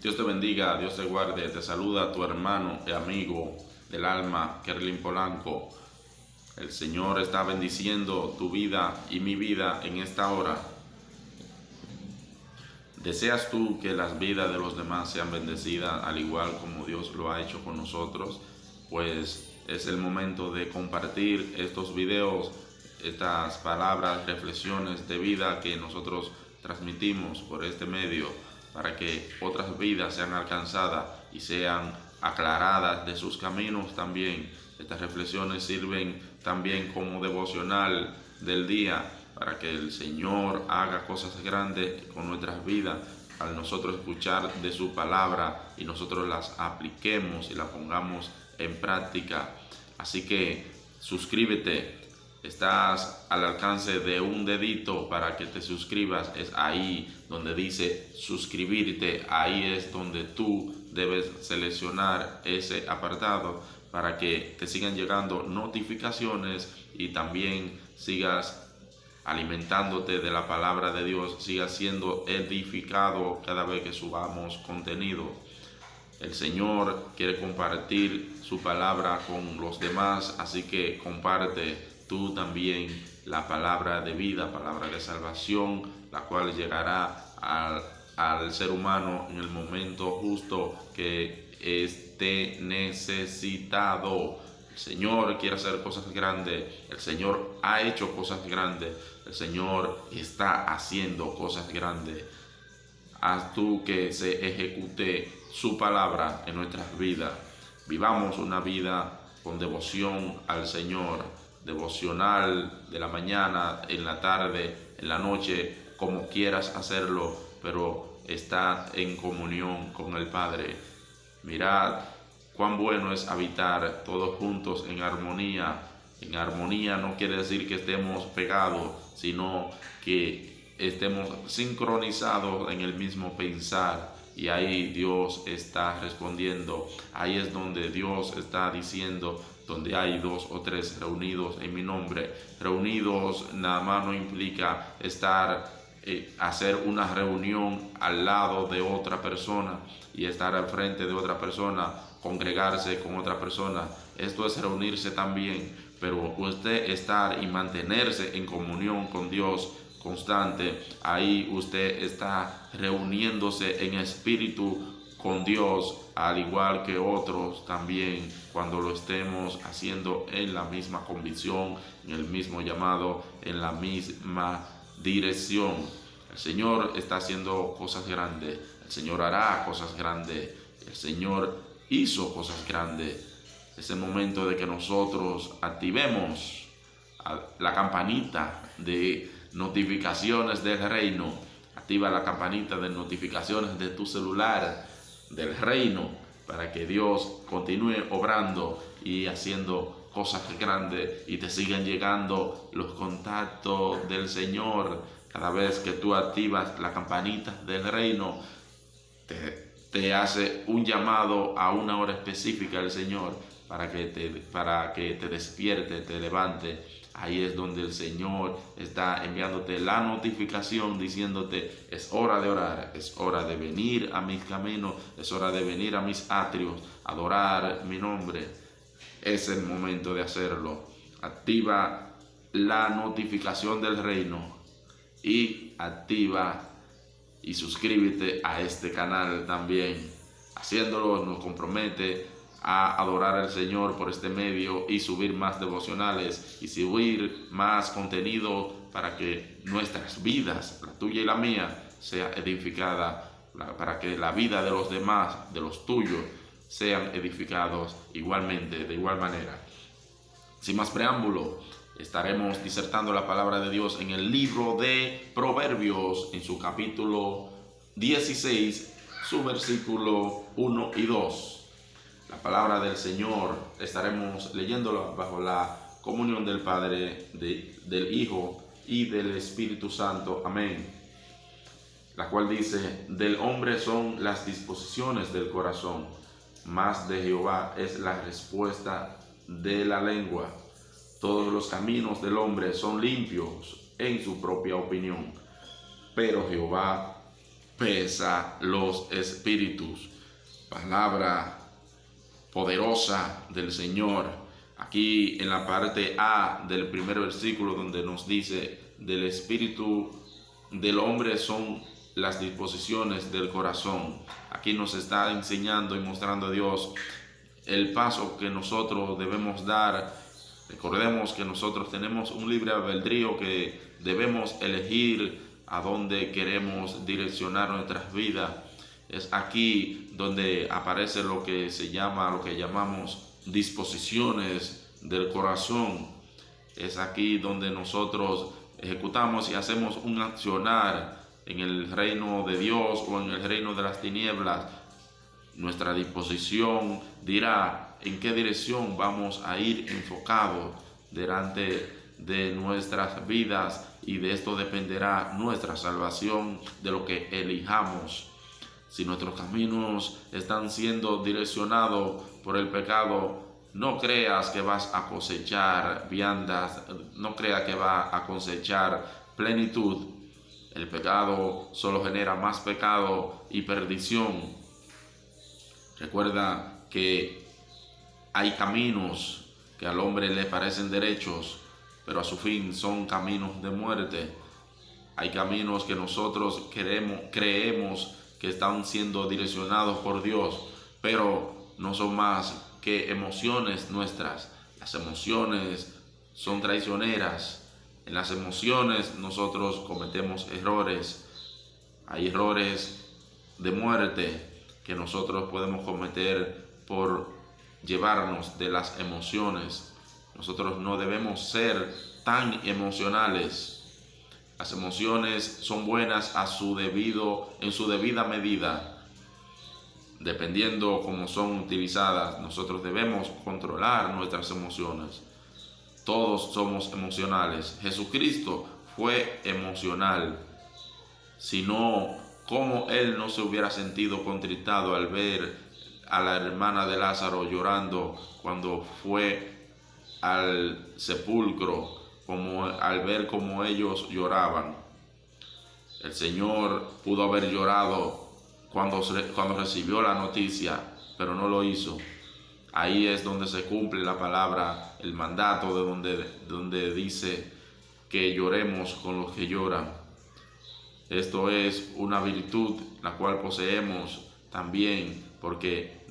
Dios te bendiga, Dios te guarde, te saluda tu hermano y amigo del alma, Kerlin Polanco. El Señor está bendiciendo tu vida y mi vida en esta hora. ¿Deseas tú que las vidas de los demás sean bendecidas al igual como Dios lo ha hecho con nosotros? Pues es el momento de compartir estos videos, estas palabras, reflexiones de vida que nosotros transmitimos por este medio, para que otras vidas sean alcanzadas y sean aclaradas de sus caminos también. Estas reflexiones sirven también como devocional del día, para que el Señor haga cosas grandes con nuestras vidas al nosotros escuchar de su palabra y nosotros las apliquemos y las pongamos en práctica. Así que suscríbete. Estás al alcance de un dedito para que te suscribas. Es ahí donde dice suscribirte. Ahí es donde tú debes seleccionar ese apartado para que te sigan llegando notificaciones y también sigas alimentándote de la palabra de Dios, sigas siendo edificado cada vez que subamos contenido. El Señor quiere compartir su palabra con los demás, así que comparte tú también la palabra de vida, palabra de salvación, la cual llegará al ser humano en el momento justo que esté necesitado. El Señor quiere hacer cosas grandes, el Señor ha hecho cosas grandes, el Señor está haciendo cosas grandes. Haz tú que se ejecute su palabra en nuestras vidas. Vivamos una vida con devoción al Señor, devocional de la mañana, en la tarde, en la noche, como quieras hacerlo, pero está en comunión con el Padre. Mirad cuán bueno es habitar todos juntos en armonía. En armonía no quiere decir que estemos pegados, sino que estemos sincronizados en el mismo pensar. Y ahí Dios está respondiendo. Ahí es donde Dios está diciendo: donde hay 2 o 3 reunidos en mi nombre. Reunidos nada más no implica hacer una reunión al lado de otra persona y estar al frente de otra persona, congregarse con otra persona. Esto es reunirse también, pero usted estar y mantenerse en comunión con Dios constante, ahí usted está reuniéndose en espíritu con Dios, al igual que otros también, cuando lo estemos haciendo en la misma convicción, en el mismo llamado, en la misma dirección. El Señor está haciendo cosas grandes, el Señor hará cosas grandes, el Señor hizo cosas grandes. Es el momento de que nosotros activemos la campanita de notificaciones del reino. Activa la campanita de notificaciones de tu celular del reino, para que Dios continúe obrando y haciendo cosas grandes y te sigan llegando los contactos del Señor. Cada vez que tú activas la campanita del reino, te hace un llamado a una hora específica del Señor para que te despierte, te levante. Ahí es donde el Señor está enviándote la notificación diciéndote: es hora de orar, es hora de venir a mis caminos, es hora de venir a mis atrios, adorar mi nombre. Es el momento de hacerlo. Activa la notificación del reino y activa y suscríbete a este canal también. Haciéndolo nos compromete a adorar al Señor por este medio y subir más devocionales y subir más contenido para que nuestras vidas, la tuya y la mía, sea edificada, para que la vida de los demás, de los tuyos, sean edificados igualmente, de igual manera. Sin más preámbulo, estaremos disertando la palabra de Dios en el libro de Proverbios, en su capítulo 16, su versículo 1 y 2. La palabra del Señor estaremos leyéndola bajo la comunión del Padre, del Hijo y del Espíritu Santo. Amén. La cual dice: del hombre son las disposiciones del corazón, mas de Jehová es la respuesta de la lengua. Todos los caminos del hombre son limpios en su propia opinión, pero Jehová pesa los espíritus. Palabra poderosa del Señor. Aquí en la parte A del primer versículo, donde nos dice: del espíritu del hombre son las disposiciones del corazón. Aquí nos está enseñando y mostrando Dios el paso que nosotros debemos dar. Recordemos que nosotros tenemos un libre albedrío, que debemos elegir a dónde queremos direccionar nuestras vidas. Es aquí donde aparece lo que llamamos disposiciones del corazón. Es aquí donde nosotros ejecutamos y hacemos un accionar en el reino de Dios o en el reino de las tinieblas. Nuestra disposición dirá en qué dirección vamos a ir enfocados delante de nuestras vidas, y de esto dependerá nuestra salvación, de lo que elijamos. Si nuestros caminos están siendo direccionados por el pecado, no creas que vas a cosechar viandas, no creas que vas a cosechar plenitud. El pecado solo genera más pecado y perdición. Recuerda que hay caminos que al hombre le parecen derechos, pero a su fin son caminos de muerte. Hay caminos que nosotros creemos que están siendo direccionados por Dios, pero no son más que emociones nuestras. Las emociones son traicioneras. En las emociones nosotros cometemos errores. Hay errores de muerte que nosotros podemos cometer por llevarnos de las emociones. Nosotros no debemos ser tan emocionales. Las emociones son buenas en su debida medida. Dependiendo cómo son utilizadas, nosotros debemos controlar nuestras emociones. Todos somos emocionales. Jesucristo fue emocional. Si no, ¿cómo Él no se hubiera sentido contristado al ver a la hermana de Lázaro llorando cuando fue al sepulcro, al ver cómo ellos lloraban? El Señor pudo haber llorado cuando recibió la noticia, pero no lo hizo. Ahí es donde se cumple la palabra, el mandato donde dice que lloremos con los que lloran. Esto es una virtud la cual poseemos también, porque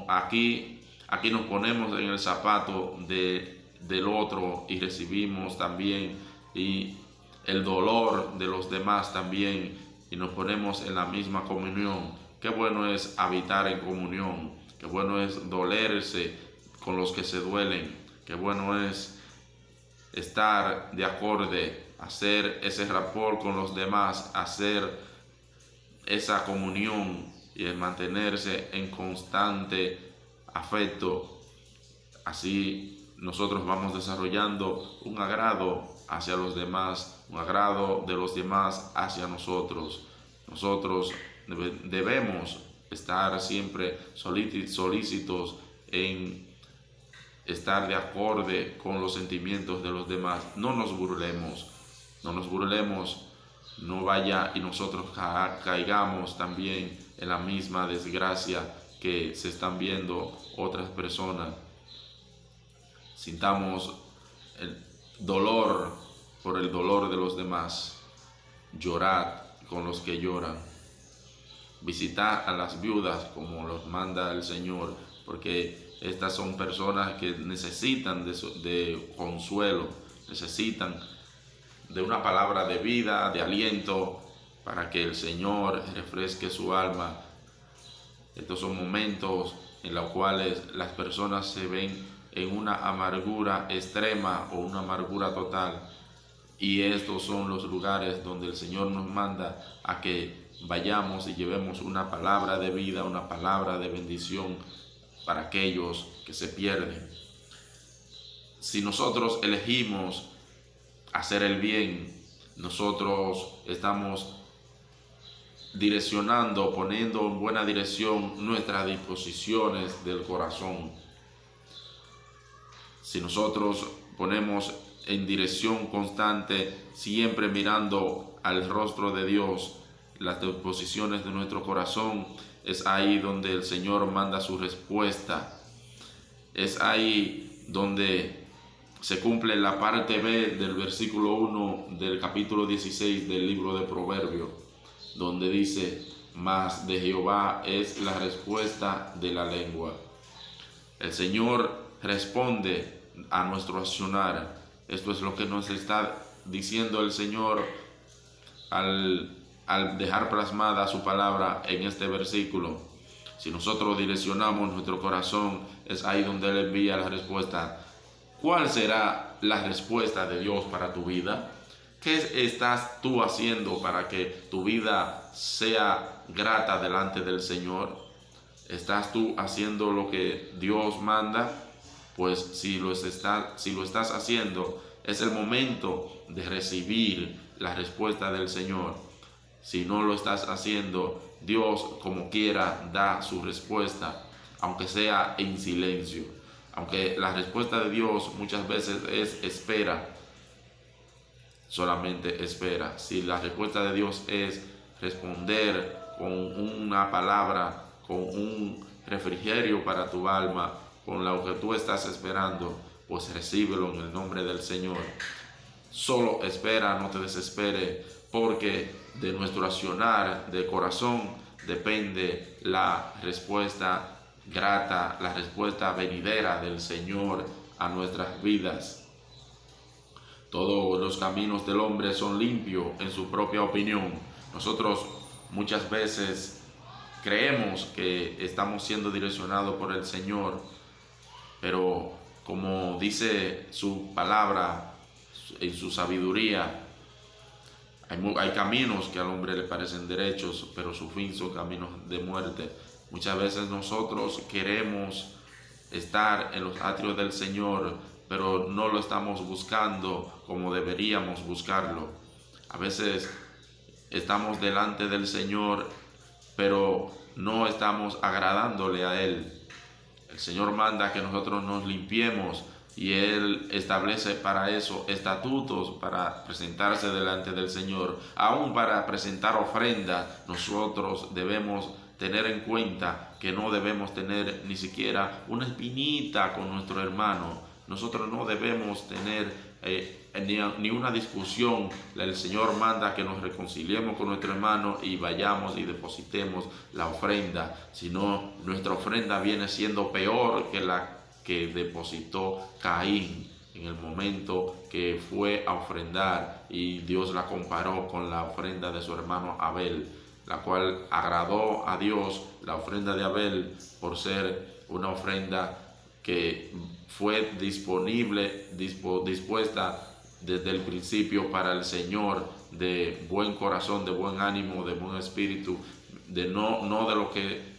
aquí nos ponemos en el zapato del otro y recibimos también y el dolor de los demás también, y nos ponemos en la misma comunión. Qué bueno es habitar en comunión, qué bueno es dolerse con los que se duelen, qué bueno es estar de acorde, hacer ese rapport con los demás, hacer esa comunión y el mantenerse en constante afecto. Así nosotros vamos desarrollando un agrado hacia los demás, un agrado de los demás hacia nosotros. Nosotros debemos estar siempre solícitos en estar de acorde con los sentimientos de los demás. No nos burlemos, no vaya y nosotros caigamos también en la misma desgracia que se están viendo otras personas. Sintamos el dolor por el dolor de los demás. Llorad con los que lloran. Visitad a las viudas como los manda el Señor, porque estas son personas que necesitan de consuelo, necesitan de una palabra de vida, de aliento, para que el Señor refresque su alma. Estos son momentos en los cuales las personas se ven en una amargura extrema o una amargura total, y estos son los lugares donde el Señor nos manda a que vayamos y llevemos una palabra de vida, una palabra de bendición para aquellos que se pierden. Si nosotros elegimos hacer el bien, nosotros estamos direccionando, poniendo en buena dirección nuestras disposiciones del corazón. Si nosotros ponemos en dirección constante, siempre mirando al rostro de Dios, las disposiciones de nuestro corazón, es ahí donde el Señor manda su respuesta. Es ahí donde se cumple la parte B del versículo 1 del capítulo 16 del libro de Proverbios, donde dice: mas de Jehová es la respuesta de la lengua. El Señor responde a nuestro accionar. Esto es lo que nos está diciendo el Señor al dejar plasmada su palabra en este versículo. Si nosotros direccionamos nuestro corazón, es ahí donde Él envía la respuesta. ¿Cuál será la respuesta de Dios para tu vida? ¿Qué estás tú haciendo para que tu vida sea grata delante del Señor? ¿Estás tú haciendo lo que Dios manda? Pues si lo estás haciendo, es el momento de recibir la respuesta del Señor. Si no lo estás haciendo, Dios como quiera da su respuesta, aunque sea en silencio. Aunque la respuesta de Dios muchas veces es espera, solamente espera. Si la respuesta de Dios es responder con una palabra, con un refrigerio para tu alma, con lo que tú estás esperando, pues recíbelo en el nombre del Señor. Solo espera, no te desespere, porque de nuestro accionar de corazón depende la respuesta grata, la respuesta venidera del Señor a nuestras vidas. Todos los caminos del hombre son limpios en su propia opinión. Nosotros muchas veces creemos que estamos siendo direccionados por el Señor, pero como dice su palabra en su sabiduría, hay caminos que al hombre le parecen derechos, pero su fin son caminos de muerte. Muchas veces nosotros queremos estar en los atrios del Señor, pero no lo estamos buscando como deberíamos buscarlo. A veces estamos delante del Señor, pero no estamos agradándole a Él. El Señor manda que nosotros nos limpiemos y Él establece para eso estatutos para presentarse delante del Señor. Aún para presentar ofrenda, nosotros debemos tener en cuenta que no debemos tener ni siquiera una espinita con nuestro hermano. Nosotros no debemos tener ni una discusión. El Señor manda que nos reconciliemos con nuestro hermano y vayamos y depositemos la ofrenda. Si no, nuestra ofrenda viene siendo peor que la que depositó Caín en el momento que fue a ofrendar, y Dios la comparó con la ofrenda de su hermano Abel, la cual agradó a Dios, la ofrenda de Abel, por ser una ofrenda que fue dispuesta desde el principio para el Señor, de buen corazón, de buen ánimo, de buen espíritu, no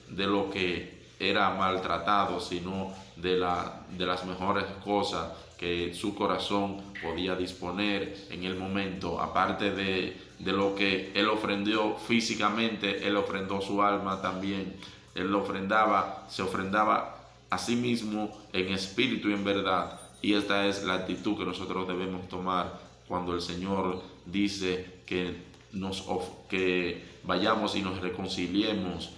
de lo que era maltratado, sino de las mejores cosas que su corazón podía disponer en el momento. Aparte de lo que él ofrendó físicamente, él ofrendó su alma también. Él se ofrendaba a sí mismo en espíritu y en verdad. Y esta es la actitud que nosotros debemos tomar cuando el Señor dice que vayamos y nos reconciliemos.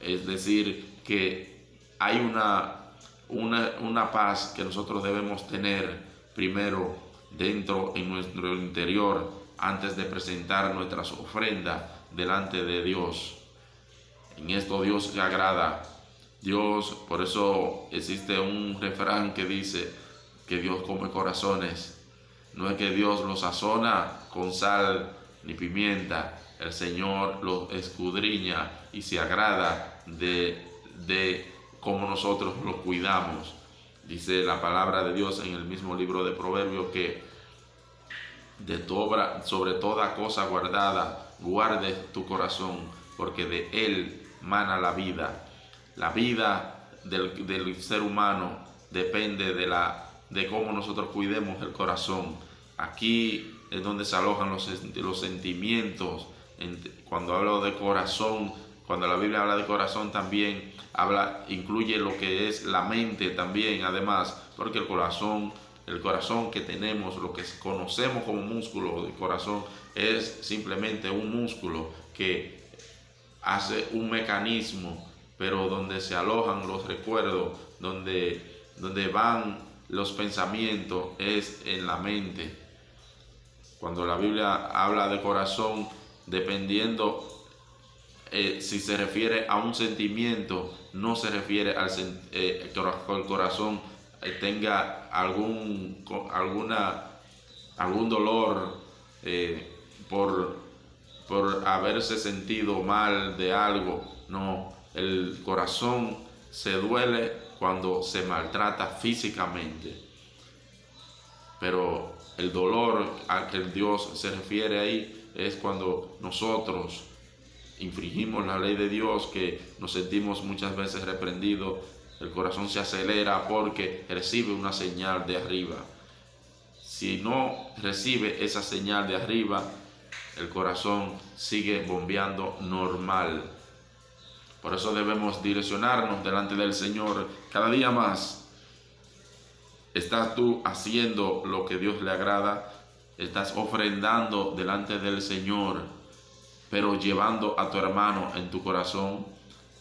Es decir, que hay una paz que nosotros debemos tener primero dentro en nuestro interior antes de presentar nuestras ofrendas delante de Dios. En esto Dios se agrada. Dios, por eso existe un refrán que dice que Dios come corazones. No es que Dios los sazona con sal ni pimienta. El Señor los escudriña y se agrada de cómo nosotros los cuidamos. Dice la palabra de Dios en el mismo libro de Proverbios que sobre toda cosa guardada, guarde tu corazón, porque de él mana la vida. La vida del ser humano depende de cómo nosotros cuidemos el corazón. Aquí es donde se alojan los sentimientos. Cuando hablo de corazón, cuando la Biblia habla de corazón también incluye lo que es la mente también, además, porque el corazón que tenemos, lo que conocemos como músculo del corazón, es simplemente un músculo que hace un mecanismo, pero donde se alojan los recuerdos, donde van los pensamientos, es en la mente. Cuando la Biblia habla de corazón, dependiendo si se refiere a un sentimiento, no se refiere al que el corazón tenga algún dolor por haberse sentido mal de algo. No, el corazón se duele cuando se maltrata físicamente, pero el dolor al que Dios se refiere ahí es cuando nosotros infringimos la ley de Dios, que nos sentimos muchas veces reprendidos. El corazón se acelera porque recibe una señal de arriba. Si no recibe esa señal de arriba, el corazón sigue bombeando normal. Por eso debemos direccionarnos delante del Señor cada día más. ¿Estás tú haciendo lo que Dios le agrada? ¿Estás ofrendando delante del Señor, pero llevando a tu hermano en tu corazón?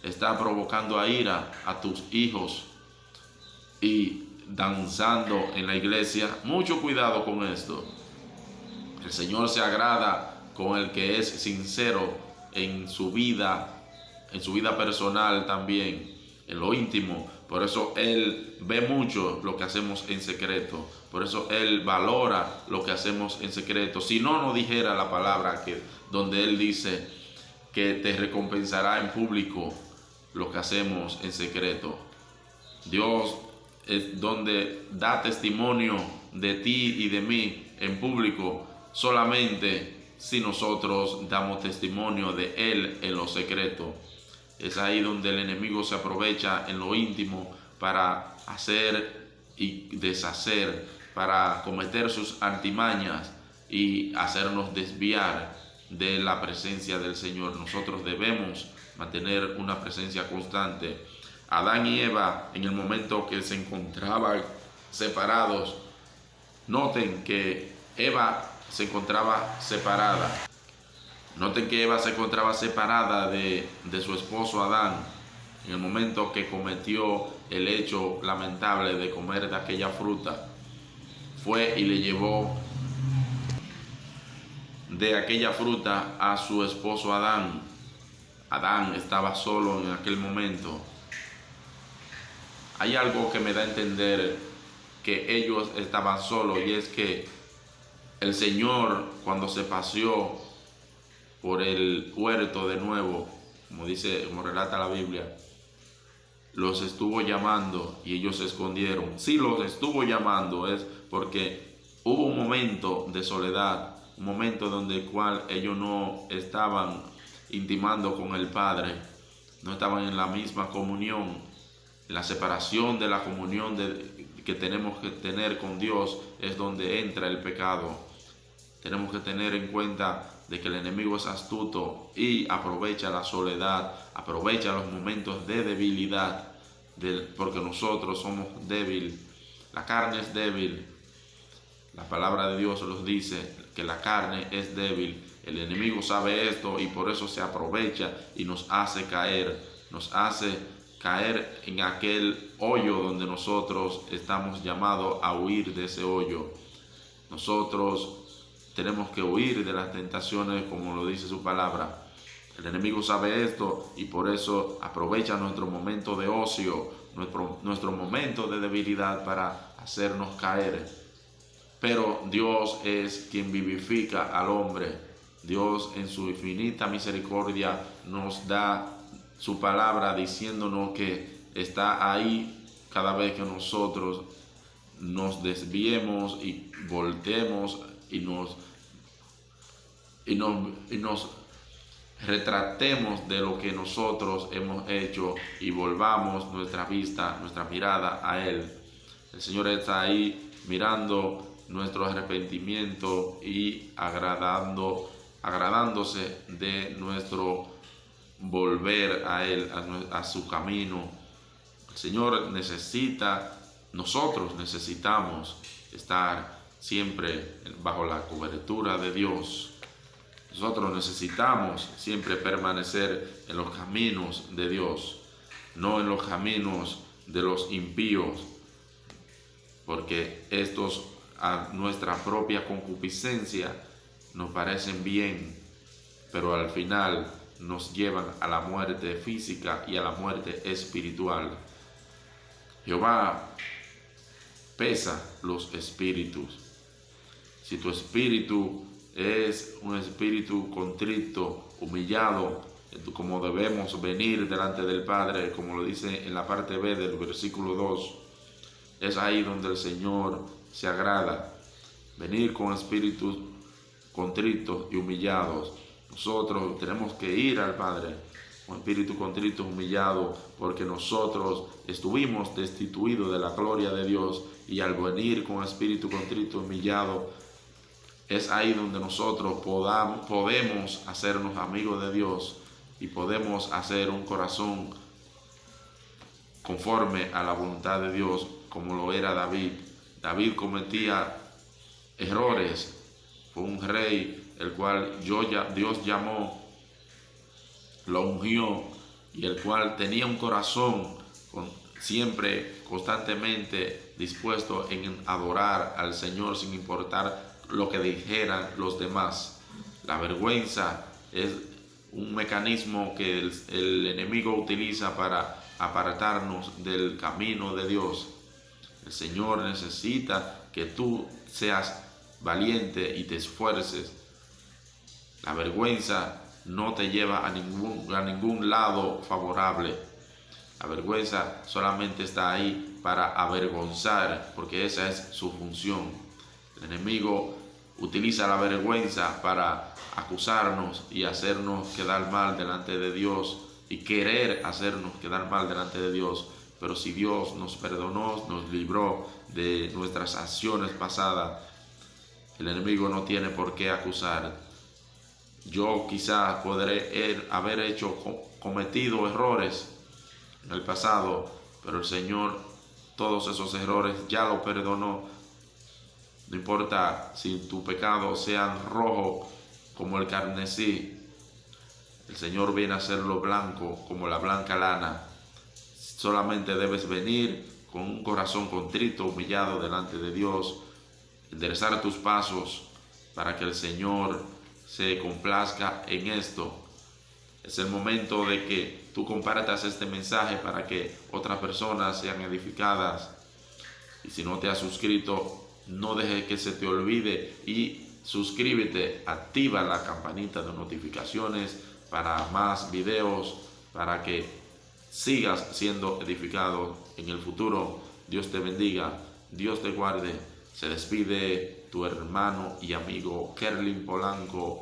¿Estás provocando a ira a tus hijos y danzando en la iglesia? Mucho cuidado con esto. El Señor se agrada con el que es sincero en su vida personal también, en lo íntimo. Por eso Él ve mucho lo que hacemos en secreto. Por eso Él valora lo que hacemos en secreto. Si no nos dijera la palabra donde Él dice que te recompensará en público lo que hacemos en secreto. Dios es donde da testimonio de ti y de mí en público solamente si nosotros damos testimonio de Él en lo secreto. Es ahí donde el enemigo se aprovecha en lo íntimo para hacer y deshacer, para cometer sus artimañas y hacernos desviar de la presencia del Señor. Nosotros debemos mantener una presencia constante. Adán y Eva, en el momento que se encontraban separados, noten que Eva se encontraba separada. Noten que Eva se encontraba separada de su esposo Adán en el momento que cometió el hecho lamentable de comer de aquella fruta. Fue y le llevó de aquella fruta a su esposo Adán. Adán estaba solo en aquel momento. Hay algo que me da a entender que ellos estaban solos, y es que el Señor, cuando se paseó por el huerto de nuevo, como relata la Biblia, los estuvo llamando y ellos se escondieron. Si los estuvo llamando es porque hubo un momento de soledad, un momento donde el cual ellos no estaban intimando con el Padre, no estaban en la misma comunión. La separación de la comunión que tenemos que tener con Dios es donde entra el pecado. Tenemos que tener en cuenta de que el enemigo es astuto y aprovecha la soledad, aprovecha los momentos de debilidad, porque nosotros somos débiles. La carne es débil. La palabra de Dios nos dice que la carne es débil. El enemigo sabe esto y por eso se aprovecha y nos hace caer en aquel hoyo donde nosotros estamos llamados a huir de ese hoyo. Nosotros tenemos que huir de las tentaciones, como lo dice su palabra. El enemigo sabe esto y por eso aprovecha nuestro momento de ocio, nuestro momento de debilidad para hacernos caer. Pero Dios es quien vivifica al hombre. Dios, en su infinita misericordia, nos da su palabra diciéndonos que está ahí cada vez que nosotros nos desviemos y voltemos y nos retratemos de lo que nosotros hemos hecho y volvamos nuestra vista, nuestra mirada a Él. El Señor está ahí mirando nuestro arrepentimiento y agradándose de nuestro volver a Él, a su camino. El Señor nosotros necesitamos estar siempre bajo la cobertura de Dios. Nosotros necesitamos siempre permanecer en los caminos de Dios, no en los caminos de los impíos, porque estos a nuestra propia concupiscencia nos parecen bien, pero al final nos llevan a la muerte física y a la muerte espiritual. Jehová pesa los espíritus. Si tu espíritu es un espíritu contrito, humillado, como debemos venir delante del Padre, como lo dice en la parte B del versículo 2, es ahí donde el Señor se agrada. Venir con espíritus contritos y humillados. Nosotros tenemos que ir al Padre con espíritu contrito y humillado, porque nosotros estuvimos destituidos de la gloria de Dios, y al venir con espíritu contrito y humillado, es ahí donde nosotros podemos hacernos amigos de Dios y podemos hacer un corazón conforme a la voluntad de Dios, como lo era David. David cometía errores, fue un rey el cual Dios llamó, lo ungió, y el cual tenía un corazón siempre, constantemente dispuesto en adorar al Señor sin importar lo que dijeran los demás. La vergüenza es un mecanismo que el enemigo utiliza para apartarnos del camino de Dios. El Señor necesita que tú seas valiente y te esfuerces. La vergüenza no te lleva a ningún lado favorable. La vergüenza solamente está ahí para avergonzar, porque esa es su función. El enemigo utiliza la vergüenza para acusarnos y hacernos quedar mal delante de Dios, y querer hacernos quedar mal delante de Dios. Pero si Dios nos perdonó, nos libró de nuestras acciones pasadas, el enemigo no tiene por qué acusar. Yo quizás podré haber cometido errores en el pasado, pero el Señor todos esos errores ya lo perdonó. No importa si tu pecado sea rojo como el carmesí, el Señor viene a hacerlo blanco como la blanca lana. Solamente debes venir con un corazón contrito, humillado delante de Dios, enderezar tus pasos para que el Señor se complazca en esto. Es el momento de que tú compartas este mensaje para que otras personas sean edificadas. Y si no te has suscrito, no dejes que se te olvide y suscríbete, activa la campanita de notificaciones para más videos, para que sigas siendo edificado en el futuro. Dios te bendiga, Dios te guarde. Se despide tu hermano y amigo Kerlin Polanco,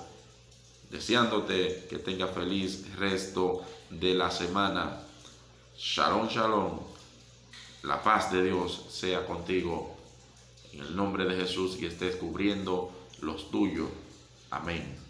deseándote que tenga feliz resto de la semana. Shalom, shalom. La paz de Dios sea contigo. En el nombre de Jesús, y estés cubriendo los tuyos. Amén.